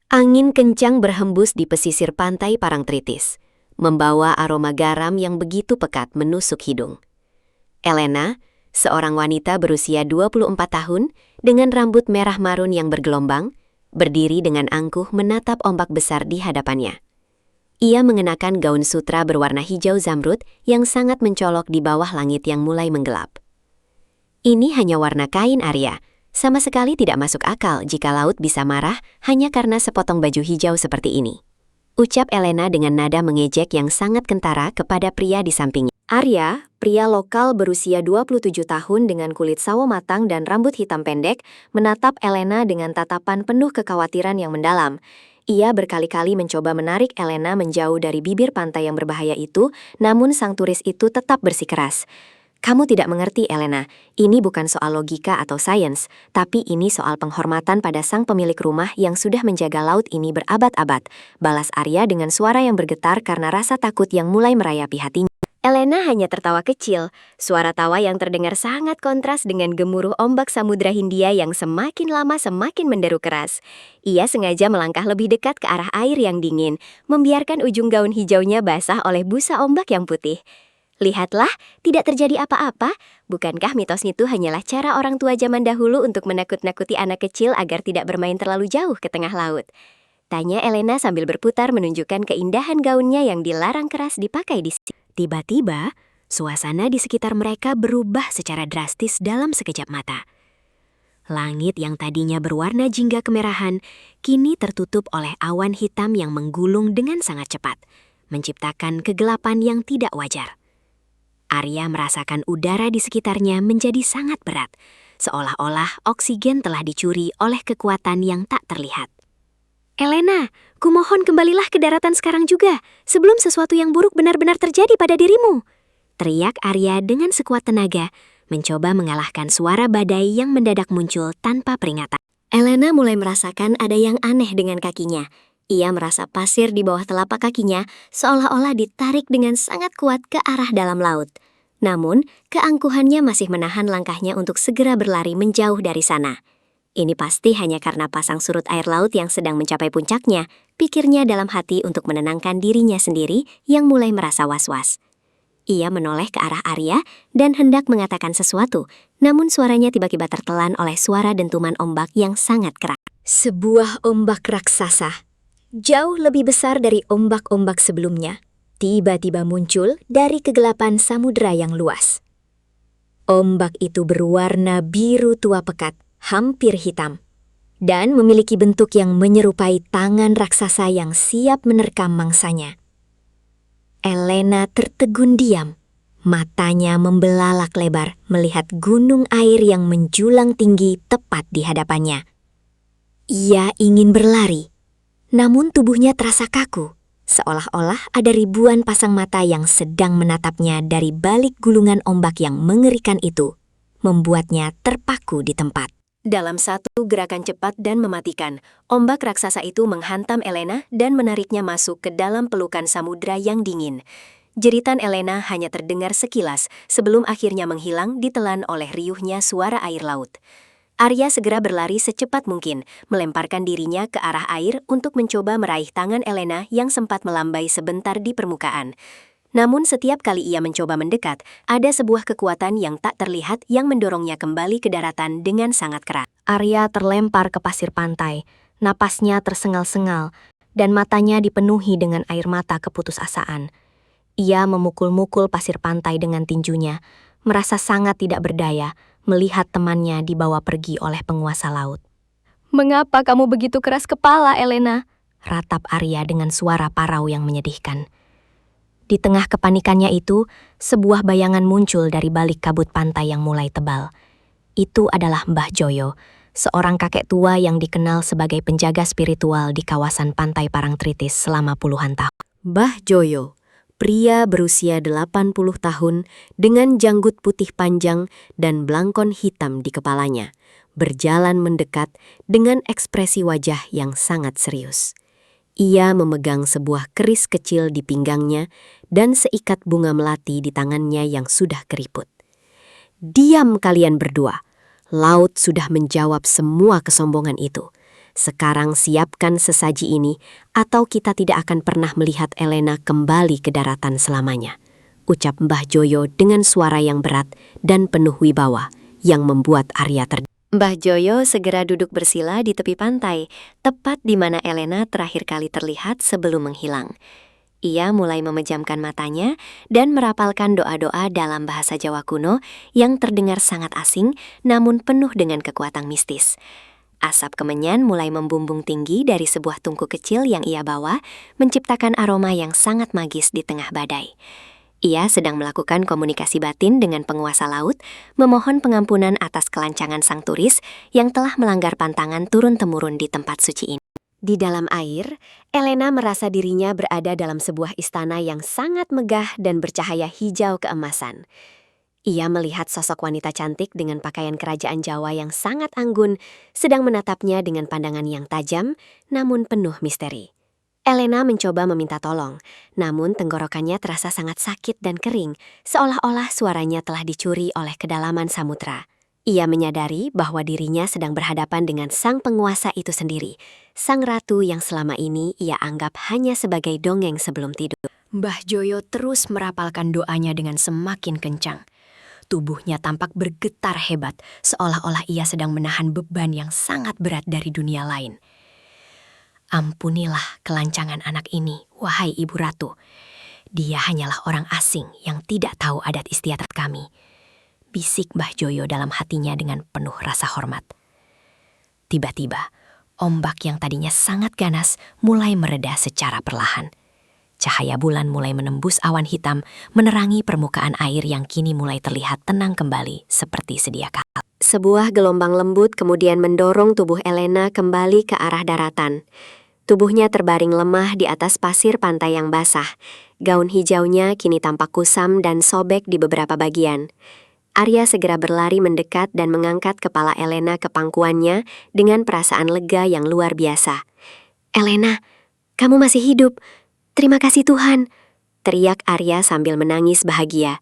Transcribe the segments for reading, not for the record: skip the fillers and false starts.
Angin kencang berhembus di pesisir pantai Parangtritis, membawa aroma garam yang begitu pekat menusuk hidung. Elena, seorang wanita berusia 24 tahun dengan rambut merah marun yang bergelombang, berdiri dengan angkuh menatap ombak besar di hadapannya. Ia mengenakan gaun sutra berwarna hijau zamrud yang sangat mencolok di bawah langit yang mulai menggelap. Ini hanya warna kain Arya. Sama sekali tidak masuk akal jika laut bisa marah hanya karena sepotong baju hijau seperti ini. Ucap Elena dengan nada mengejek yang sangat kentara kepada pria di sampingnya. Arya, pria lokal berusia 27 tahun dengan kulit sawo matang dan rambut hitam pendek, menatap Elena dengan tatapan penuh kekhawatiran yang mendalam. Ia berkali-kali mencoba menarik Elena menjauh dari bibir pantai yang berbahaya itu, namun sang turis itu tetap bersikeras. Kamu tidak mengerti, Elena. Ini bukan soal logika atau sains, tapi ini soal penghormatan pada sang pemilik rumah yang sudah menjaga laut ini berabad-abad, balas Arya dengan suara yang bergetar karena rasa takut yang mulai merayapi hatinya. Elena hanya tertawa kecil, suara tawa yang terdengar sangat kontras dengan gemuruh ombak Samudra Hindia yang semakin lama semakin menderu keras. Ia sengaja melangkah lebih dekat ke arah air yang dingin, membiarkan ujung gaun hijaunya basah oleh busa ombak yang putih. Lihatlah, tidak terjadi apa-apa. Bukankah mitos itu hanyalah cara orang tua zaman dahulu untuk menakut-nakuti anak kecil agar tidak bermain terlalu jauh ke tengah laut? Tanya Elena sambil berputar menunjukkan keindahan gaunnya yang dilarang keras dipakai di sini. Tiba-tiba, suasana di sekitar mereka berubah secara drastis dalam sekejap mata. Langit yang tadinya berwarna jingga kemerahan, kini tertutup oleh awan hitam yang menggulung dengan sangat cepat, menciptakan kegelapan yang tidak wajar. Arya merasakan udara di sekitarnya menjadi sangat berat, seolah-olah oksigen telah dicuri oleh kekuatan yang tak terlihat. Elena, kumohon kembalilah ke daratan sekarang juga, sebelum sesuatu yang buruk benar-benar terjadi pada dirimu. Teriak Arya dengan sekuat tenaga, mencoba mengalahkan suara badai yang mendadak muncul tanpa peringatan. Elena mulai merasakan ada yang aneh dengan kakinya. Ia merasa pasir di bawah telapak kakinya seolah-olah ditarik dengan sangat kuat ke arah dalam laut. Namun, keangkuhannya masih menahan langkahnya untuk segera berlari menjauh dari sana. Ini pasti hanya karena pasang surut air laut yang sedang mencapai puncaknya, pikirnya dalam hati untuk menenangkan dirinya sendiri yang mulai merasa was-was. Ia menoleh ke arah Arya dan hendak mengatakan sesuatu, namun suaranya tiba-tiba tertelan oleh suara dentuman ombak yang sangat keras. Sebuah ombak raksasa, jauh lebih besar dari ombak-ombak sebelumnya, tiba-tiba muncul dari kegelapan samudera yang luas. Ombak itu berwarna biru tua pekat, hampir hitam, dan memiliki bentuk yang menyerupai tangan raksasa yang siap menerkam mangsanya. Elena tertegun diam, matanya membelalak lebar melihat gunung air yang menjulang tinggi tepat di hadapannya. Ia ingin berlari, namun tubuhnya terasa kaku, seolah-olah ada ribuan pasang mata yang sedang menatapnya dari balik gulungan ombak yang mengerikan itu, membuatnya terpaku di tempat. Dalam satu gerakan cepat dan mematikan, ombak raksasa itu menghantam Elena dan menariknya masuk ke dalam pelukan samudra yang dingin. Jeritan Elena hanya terdengar sekilas sebelum akhirnya menghilang ditelan oleh riuhnya suara air laut. Arya segera berlari secepat mungkin, melemparkan dirinya ke arah air untuk mencoba meraih tangan Elena yang sempat melambai sebentar di permukaan. Namun setiap kali ia mencoba mendekat, ada sebuah kekuatan yang tak terlihat yang mendorongnya kembali ke daratan dengan sangat keras. Arya terlempar ke pasir pantai, napasnya tersengal-sengal, dan matanya dipenuhi dengan air mata keputusasaan. Ia memukul-mukul pasir pantai dengan tinjunya, merasa sangat tidak berdaya melihat temannya dibawa pergi oleh penguasa laut. "Mengapa kamu begitu keras kepala, Elena?" ratap Arya dengan suara parau yang menyedihkan. Di tengah kepanikannya itu, sebuah bayangan muncul dari balik kabut pantai yang mulai tebal. Itu adalah Mbah Joyo, seorang kakek tua yang dikenal sebagai penjaga spiritual di kawasan pantai Parangtritis selama puluhan tahun. Mbah Joyo, pria berusia 80 tahun dengan janggut putih panjang dan blangkon hitam di kepalanya, berjalan mendekat dengan ekspresi wajah yang sangat serius. Ia memegang sebuah keris kecil di pinggangnya dan seikat bunga melati di tangannya yang sudah keriput. "Diam kalian berdua, laut sudah menjawab semua kesombongan itu. Sekarang siapkan sesaji ini, atau kita tidak akan pernah melihat Elena kembali ke daratan selamanya, ucap Mbah Joyo dengan suara yang berat dan penuh wibawa yang membuat Arya terdiam. Mbah Joyo segera duduk bersila di tepi pantai, tepat di mana Elena terakhir kali terlihat sebelum menghilang. Ia mulai memejamkan matanya dan merapalkan doa-doa dalam bahasa Jawa kuno yang terdengar sangat asing namun penuh dengan kekuatan mistis. Asap kemenyan mulai membumbung tinggi dari sebuah tungku kecil yang ia bawa, menciptakan aroma yang sangat magis di tengah badai. Ia sedang melakukan komunikasi batin dengan penguasa laut, memohon pengampunan atas kelancangan sang turis yang telah melanggar pantangan turun-temurun di tempat suci ini. Di dalam air, Elena merasa dirinya berada dalam sebuah istana yang sangat megah dan bercahaya hijau keemasan. Ia melihat sosok wanita cantik dengan pakaian kerajaan Jawa yang sangat anggun, sedang menatapnya dengan pandangan yang tajam, namun penuh misteri. Elena mencoba meminta tolong, namun tenggorokannya terasa sangat sakit dan kering, seolah-olah suaranya telah dicuri oleh kedalaman samudra. Ia menyadari bahwa dirinya sedang berhadapan dengan sang penguasa itu sendiri, sang ratu yang selama ini ia anggap hanya sebagai dongeng sebelum tidur. Mbah Joyo terus merapalkan doanya dengan semakin kencang. Tubuhnya tampak bergetar hebat, seolah-olah ia sedang menahan beban yang sangat berat dari dunia lain. Ampunilah kelancangan anak ini, wahai Ibu Ratu. Dia hanyalah orang asing yang tidak tahu adat istiadat kami, bisik Mbah Joyo dalam hatinya dengan penuh rasa hormat. Tiba-tiba, ombak yang tadinya sangat ganas mulai mereda secara perlahan. Cahaya bulan mulai menembus awan hitam, menerangi permukaan air yang kini mulai terlihat tenang kembali seperti sedia kala. Sebuah gelombang lembut kemudian mendorong tubuh Elena kembali ke arah daratan. Tubuhnya terbaring lemah di atas pasir pantai yang basah. Gaun hijaunya kini tampak kusam dan sobek di beberapa bagian. Arya segera berlari mendekat dan mengangkat kepala Elena ke pangkuannya dengan perasaan lega yang luar biasa. "Elena, kamu masih hidup. Terima kasih Tuhan," teriak Arya sambil menangis bahagia.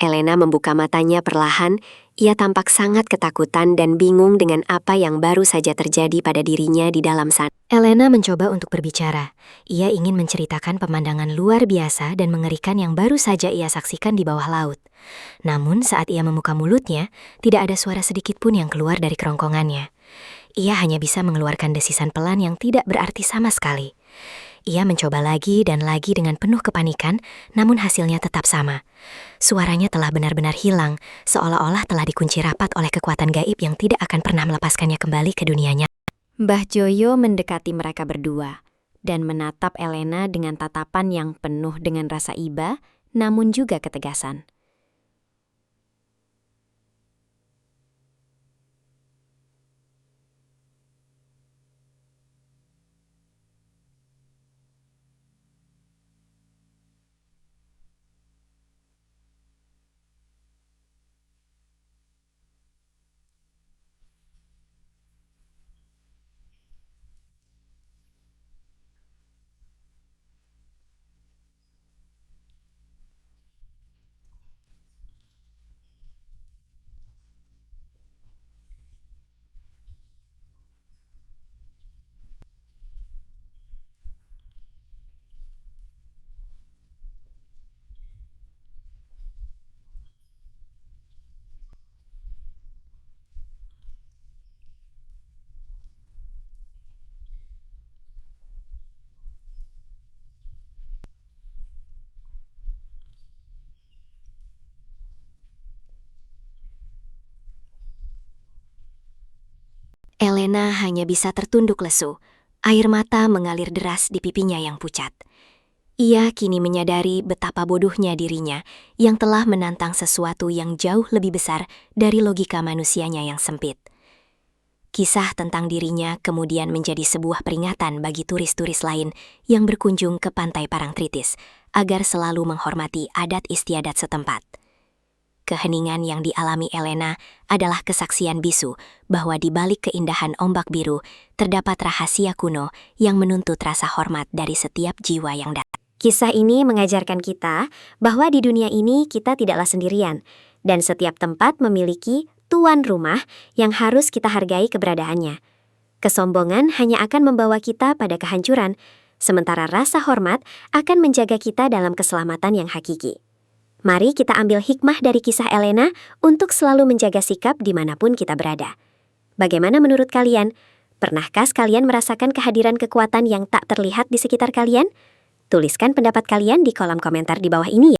Elena membuka matanya perlahan, ia tampak sangat ketakutan dan bingung dengan apa yang baru saja terjadi pada dirinya di dalam sana. Elena mencoba untuk berbicara. Ia ingin menceritakan pemandangan luar biasa dan mengerikan yang baru saja ia saksikan di bawah laut. Namun saat ia membuka mulutnya, tidak ada suara sedikit pun yang keluar dari kerongkongannya. Ia hanya bisa mengeluarkan desisan pelan yang tidak berarti sama sekali. Ia mencoba lagi dan lagi dengan penuh kepanikan, namun hasilnya tetap sama. Suaranya telah benar-benar hilang, seolah-olah telah dikunci rapat oleh kekuatan gaib yang tidak akan pernah melepaskannya kembali ke dunianya. Mbah Joyo mendekati mereka berdua dan menatap Elena dengan tatapan yang penuh dengan rasa iba, namun juga ketegasan. Elena hanya bisa tertunduk lesu. Air mata mengalir deras di pipinya yang pucat. Ia kini menyadari betapa bodohnya dirinya yang telah menantang sesuatu yang jauh lebih besar dari logika manusianya yang sempit. Kisah tentang dirinya kemudian menjadi sebuah peringatan bagi turis-turis lain yang berkunjung ke pantai Parangtritis agar selalu menghormati adat istiadat setempat. Keheningan yang dialami Elena adalah kesaksian bisu bahwa di balik keindahan ombak biru terdapat rahasia kuno yang menuntut rasa hormat dari setiap jiwa yang datang. Kisah ini mengajarkan kita bahwa di dunia ini kita tidaklah sendirian, dan setiap tempat memiliki tuan rumah yang harus kita hargai keberadaannya. Kesombongan hanya akan membawa kita pada kehancuran, sementara rasa hormat akan menjaga kita dalam keselamatan yang hakiki. Mari kita ambil hikmah dari kisah Elena untuk selalu menjaga sikap dimanapun kita berada. Bagaimana menurut kalian? Pernahkah kalian merasakan kehadiran kekuatan yang tak terlihat di sekitar kalian? Tuliskan pendapat kalian di kolom komentar di bawah ini ya.